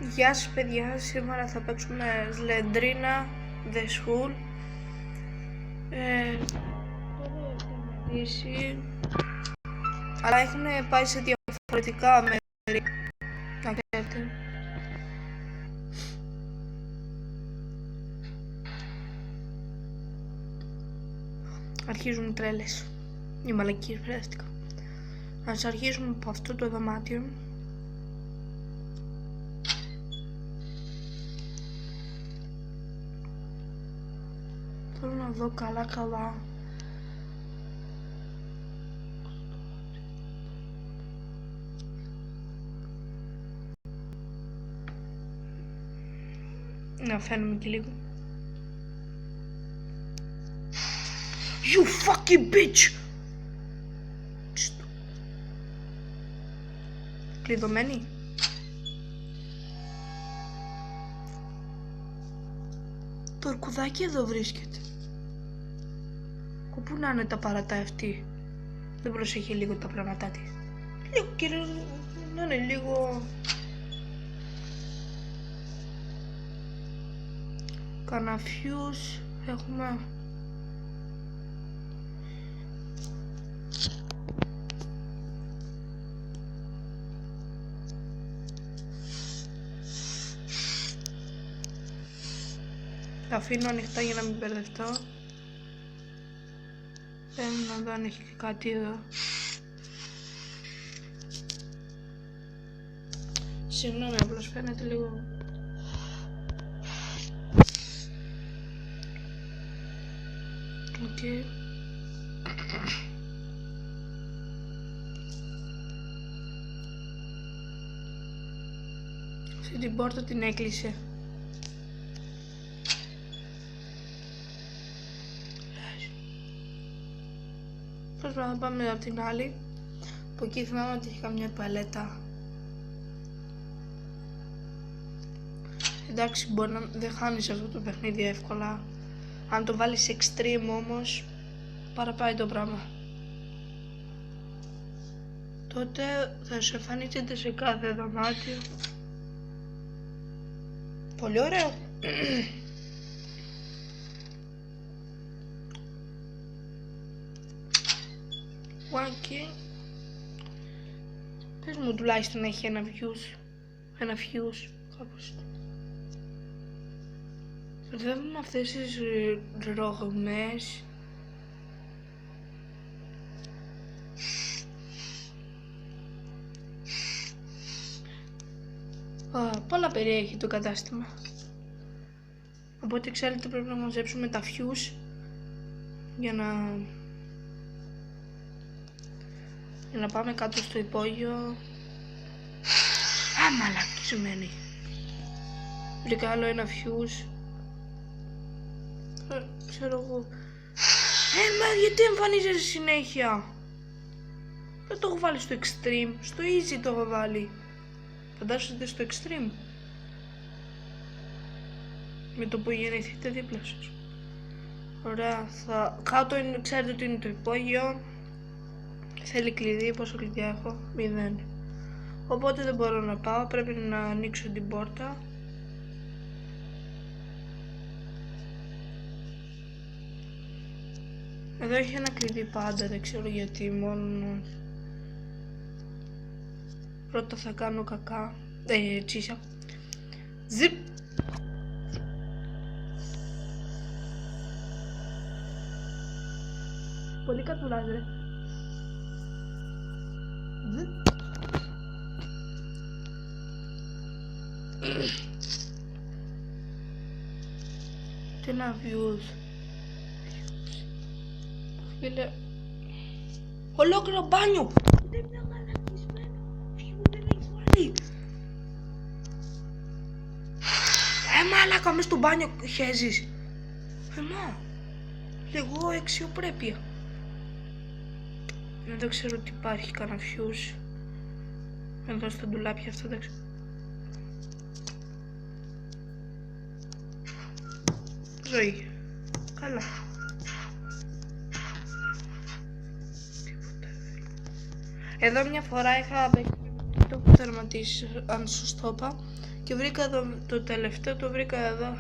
Γεια σας παιδιά, σήμερα θα παίξουμε Slendrina The School. Τώρα έχουμε λύσει, αλλά έχουν πάει σε διαφορετικά μέρη, να ξέρετε. Αρχίζουν τρέλες, οι μαλακίες βρέθηκα. Ας αρχίσουμε από αυτό το δωμάτιο. Θέλω να δω καλά. Να φαίνομαι και λίγο. You fucking bitch! Κλειδωμένη. Το αρκουδάκι εδώ βρίσκεται. Όπου να είναι τα παρατά αυτή. Δεν προσέχει λίγο τα πράγματά της. Λίγο κύριε, να είναι λίγο... Καναφιούς έχουμε... Τα αφήνω ανοιχτά για να μην μπερδευτώ. Θέλω να δω αν έχει κάτι εδώ. Συγγνώμη, απλώς φαίνεται λίγο... Οκ. Αυτή την πόρτα την έκλεισε. Προσπαθώ να πάμε από την άλλη. Από εκεί θυμάμαι ότι έχει καμιά τουαλέτα. Εντάξει, μπορεί να δεν χάνεις αυτό το παιχνίδι εύκολα. Αν το βάλεις extreme όμως, παραπάει το πράγμα. Τότε θα σου εμφανίζεται σε κάθε δωμάτιο. Πολύ ωραίο. Wanky. Πες μου τουλάχιστον έχει ένα views κάπως. Μπερδεύουμε αυτές τις ρογμές. Πολλά περιέχει το κατάστημα. Οπότε ξέρετε πρέπει να μαζέψουμε τα views για να πάμε κάτω στο υπόγειο. Μαλάκα, τι σημαίνει. Βρήκα άλλο ένα views. Ξέρω εγώ. Γιατί εμφανίζεσαι συνέχεια. Δεν το έχω βάλει στο extreme. Στο easy το έχω βάλει. Φαντάζεστε στο extreme. Με το που γεννηθείτε δίπλα σας. Ωραία. Κάτω είναι, ξέρετε ότι είναι το υπόγειο. Θέλει κλειδί, πόσο κλειδιά έχω? 0. Οπότε δεν μπορώ να πάω, πρέπει να ανοίξω την πόρτα. Εδώ έχει ένα κλειδί πάντα, δεν ξέρω γιατί, μόνο... Πρώτα θα κάνω κακά, τσίσα. Ζιπ! Πολύ κατουλάς ρε. Τι να views. Φίλε, ολόκληρο μπάνιο. Δεν είναι μαλακισμένο. View δεν έχει βάλει. Μαλάκα, μες στο μπάνιο χέζεις. Λίγο αξιοπρέπεια. Δεν ξέρω ότι υπάρχει κανένα views. Εδώ στα ντουλάπια αυτά δεν ξέρω. Ζωή. Καλά. Εδώ μια φορά είχα παίξει Το έχω τερματίσει, αν σωστό είπα. Και βρήκα εδώ το τελευταίο, το βρήκα εδώ.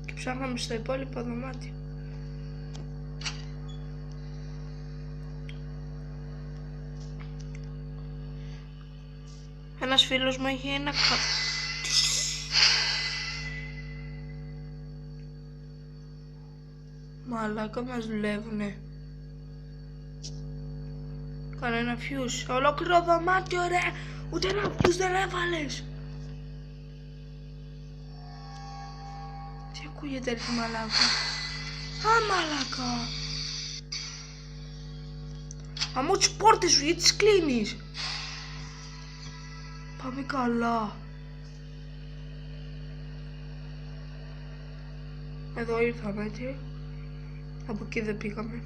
Και ψάχναμε στο υπόλοιπο δωμάτιο. Ένας φίλος μου έχει ένα μαλάκα, μας δουλεύουνε. Κανένα φιούς. Ολόκληρο δωμάτιο ρε. Ούτε ένα φιούς δεν έβαλες. Τι ακούγεται ρε μαλάκα. Α, μαλάκα. Αμώ τις πόρτες σου, γιατί τις κλείνεις. Πάμε καλά. Εδώ ήρθαμε έτσι. Από εκεί δεν πήγαμε.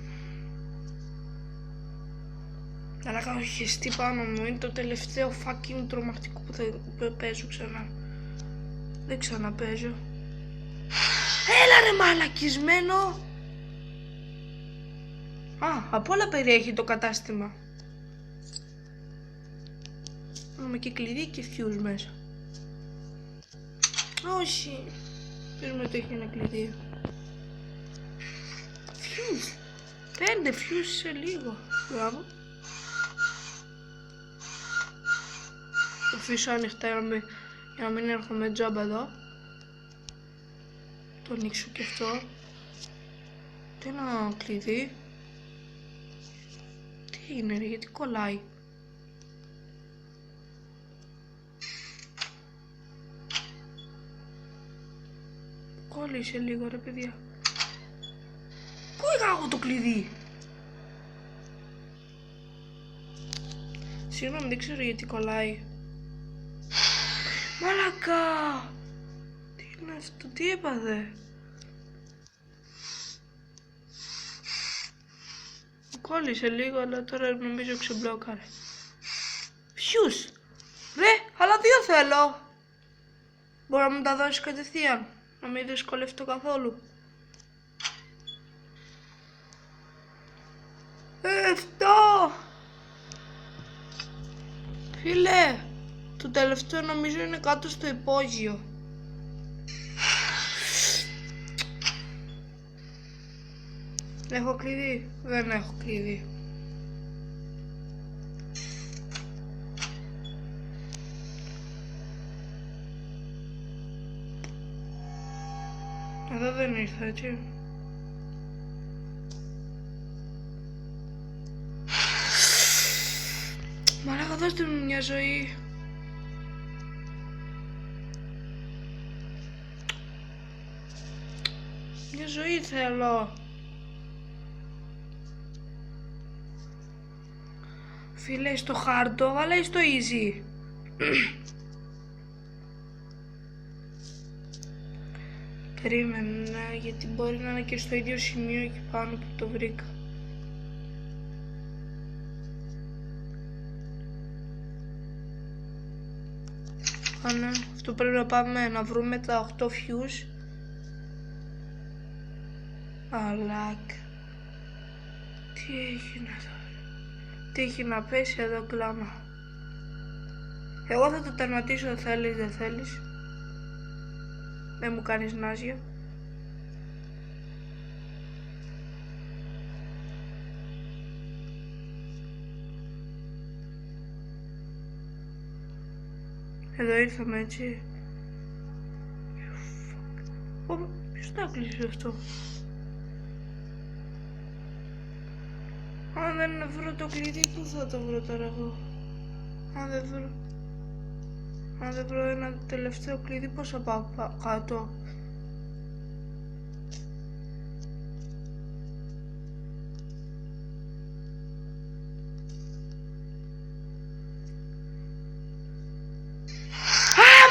Αλλά κάνω χεστή πάνω μου. Είναι το τελευταίο fucking τρομακτικό που θα παίζω ξανά. Δεν ξαναπαίζω. Έλα ρε μαλακισμένο. Α, απ' όλα περιέχει το κατάστημα. Έχουμε και κλειδί και φιούς μέσα. Όχι. Πήραμε ότι έχει ένα κλειδί. Φιούς. 5 φιούς σε λίγο. Μπράβο. Το αφήσω ανοιχτά για να μην έρχομαι τζάμπα εδώ. Το ανοίξω και αυτό. Τι ένα κλειδί. Τι έγινε ρε, γιατί κολλάει. Κόλλησε λίγο ρε παιδιά. Πού είχα εγώ το κλειδί. Συγγνώμη, δεν ξέρω γιατί κολλάει. Μαλακά. Τι είναι αυτό, τι έπαθε. Κόλλησε λίγο, αλλά τώρα νομίζω ξεμπλόκαρε. Φιούς. Ρε, αλλά 2 θέλω. Μπορώ να μου τα δώσεις κατευθείαν. Να μην δυσκολευτώ καθόλου. 7. Φίλε, το τελευταίο νομίζω είναι κάτω στο υπόγειο. Έχω κλειδί? Δεν έχω κλειδί. Εδώ δεν ήρθα, έτσι. Μαλάκα, δώστε μου μια ζωή. Μια ζωή θέλω. Φίλε, στο χάρτο, αλλά ή στο easy. Περίμενα, γιατί μπορεί να είναι και στο ίδιο σημείο εκεί πάνω που το βρήκα. Α, ναι, αυτό πρέπει να πάμε να βρούμε τα 8 fuse. Αλάκ. Τι έγινε εδώ. Τι έχει να πέσει εδώ κλάμα. Εγώ θα το τερματίσω, θέλεις δεν θέλεις. Δεν μου κάνεις νάζια. Εδώ ήρθαμε, έτσι. Ποιος τα κλείσει αυτό. Αν δεν βρω το κλειδί, πού θα το βρω τώρα εγώ. Αν δεν βρω ένα τελευταίο κλειδί, πώς θα πάω κάτω.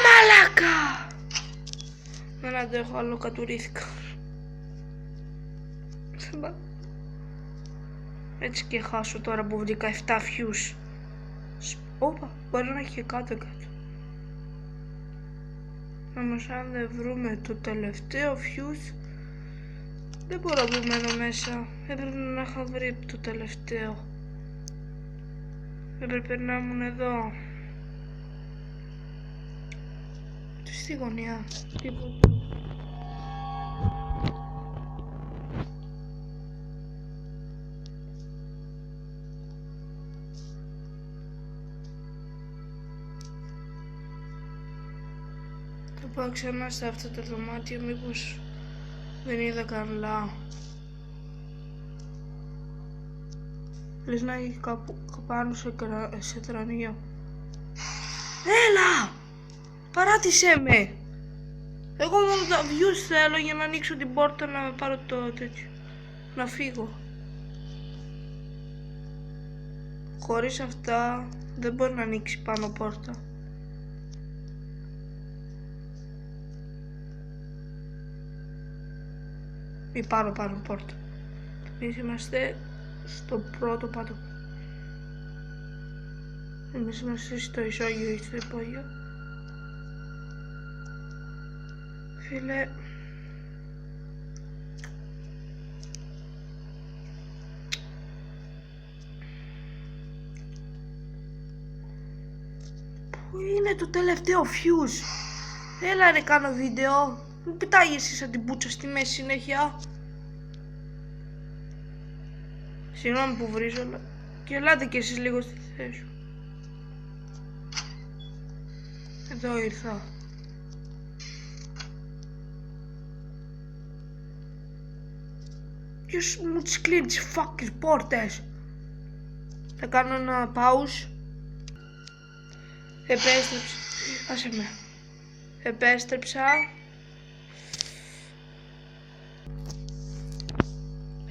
Μαλάκα! Δεν αντέχω άλλο, κατουρήθηκα. Έτσι και χάσω τώρα που βρήκα 7 fuse. Όπα, μπορεί να έχει και κάτω. Όμως αν δεν βρούμε το τελευταίο fuse, δεν μπορώ να μένω μέσα. Έπρεπε να είχα βρει το τελευταίο. Έπρεπε να ήμουν εδώ. στη γωνία. Τίποτα. Θα πάω ξανά σε αυτά τα δωμάτια, μήπως δεν είδα καλά. Λες να έχει κάπου πάνω σε τρανείο. Έλα! Παράτησέ με! Εγώ μόνο τα views θέλω για να ανοίξω την πόρτα να πάρω το τέτοιο. Να φύγω. Χωρίς αυτά δεν μπορεί να ανοίξει πάνω πόρτα. Ή πάνω πόρτα. Εμείς είμαστε στο πρώτο πάτο. Εμείς είμαστε στο ισόγειο ή στο υπόγειο. Φίλε, πού είναι το τελευταίο fuse? Έλα ρε, κάνω βίντεο. Μην πετάγεσαι σαν την πουτσα στη μέση συνέχεια. Συγγνώμη που βρίζω, αλλά και ελάτε κι εσείς λίγο στη θέση σου. Εδώ ήρθα. Ποιος μου τις κλείνει τις fucking πόρτες? Θα κάνω ένα pause. Επέστρεψα. Άσε με.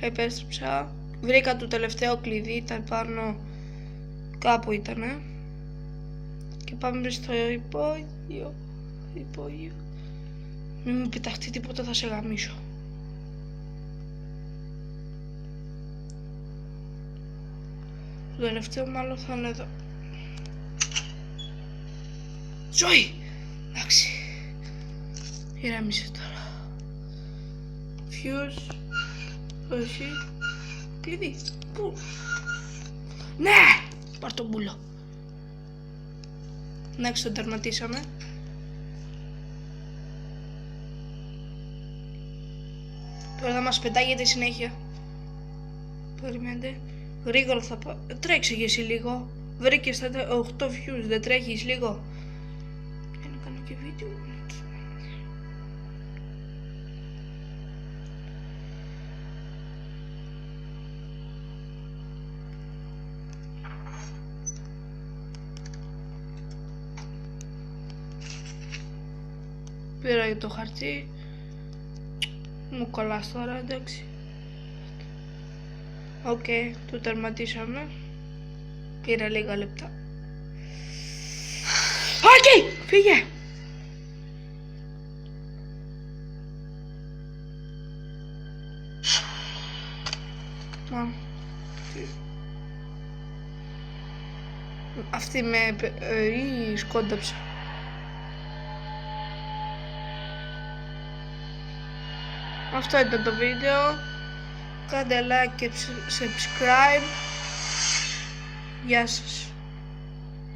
Επέστρεψα. Βρήκα το τελευταίο κλειδί, ήταν πάνω, κάπου ήτανε. Και πάμε στο υπόγειο. Μην μου πεταχτεί τίποτα, θα σε γαμίσω. Το τελευταίο μάλλον θα είναι εδώ. Ζωή! Εντάξει. Ηρέμησε τώρα. Fuse. Όχι. Κλειδί. Πού? Ναι! Πάρ' τον μπούλο. Εντάξει, το τερματίσαμε. Τώρα θα μας πετάγεται συνέχεια. Περιμένετε. Γρήγορα θα πάω. Τρέξε και εσύ λίγο. Βρήκες τα 8 views, δεν τρέχεις λίγο? Για να κάνω και βίντεο. Πήρα για το χαρτί. Μου κολλάς τώρα, εντάξει. Οκ, το τερματίσαμε. Πήρα λίγα λεπτά. Οκ, φύγε! Αυτή με σκόνταψε. Αυτό ήταν το βίντεο. Κάντε like και subscribe. Γεια σας.